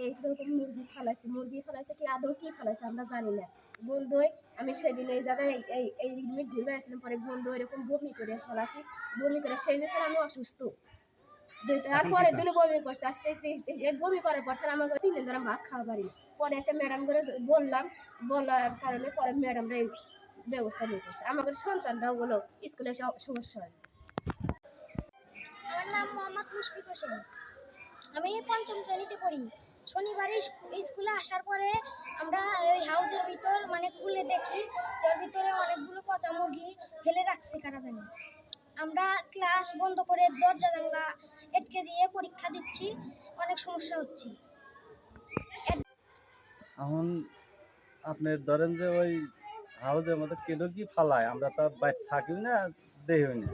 এইরকম মুরগি ফালাইছে কি আদৌ কি ফালাইছে আমরা জানি না। গন্ধই আমি সেদিন এই জায়গায় এই রুমে ঘুরে বেড়াচ্ছিলাম, পরে গন্ধ এরকম বমি করে ফেলাছি, বমি করে সেই যেখানে আমি অসুস্থ। তারপরের দিনও বমি করছে, আস্তে বমি করার পর তারা আমাকে 3 দিন ধরে ভাত খাওয়া পারি। পরে এসে ম্যাডাম করে বলার কারণে পরে ম্যাডামরা এই ব্যবস্থা নিতেছে। আমাদের সন্তানরাও বলো স্কুলে এসে সমস্যা হয়। আমার নাম মোহাম্মদ মুশফিক হোসেন, আমি 5ম শ্রেণীতে পড়ি। শনিবারে স্কুলে আসার পরে আমরা ওই হাউসের ভিতর মানে খুলে দেখি এর ভিতরে অনেকগুলো পচা মুরগি ফেলে রাখছে কারা জানি। আমরা ক্লাস বন্ধ করে দরজা জানলা আটকে দিয়ে পরীক্ষা দিচ্ছি, অনেক সমস্যা হচ্ছে। এখন আপনার ধরেন যে ওই হাউসের মধ্যে কেন কি ফালায় আমরা তো বাইরে থাকি না, দেখি না।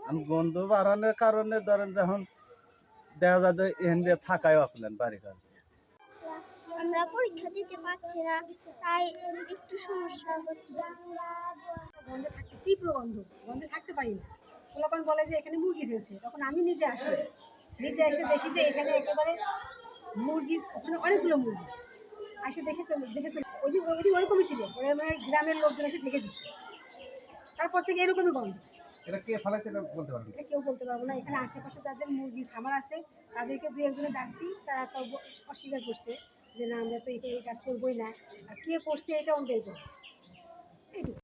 আমি গন্ধ বাড়ানোর কারণে ধরেন যখন দেখা যায় যে এখানে থাকায় আপনার বাড়ির কাছে আমরা পরীক্ষা দিতে পারছি না, তাই একটু সমস্যা হচ্ছে। গন্ধে থাকতে তীব্র গন্ধে থাকতে পারি না। তখন বলে যে এখানে মুরগি ফেলছে, তখন আমি নিজে এসে দেখি যে এখানে একেবারে মুরগি, ওখানে অনেকগুলো মুরগি এসে দেখেছে ওইদিন ওরকমই ছিল। মানে গ্রামের লোকজন এসে ঢেকে দিচ্ছে, তারপর থেকে এরকমই গন্ধ। এটা কে ফেলাইছে এটা বলতে পারবেন? এটা কেউ বলতে পারবো না। এখানে আশেপাশে যাদের মুরগির খামার আছে তাদেরকে 2-1 জনে ডাকছি, তারা তো অস্বীকার করছে যে না আমরা তো এই কাজ করবোই না, আর কে করছে এটা বের করবো।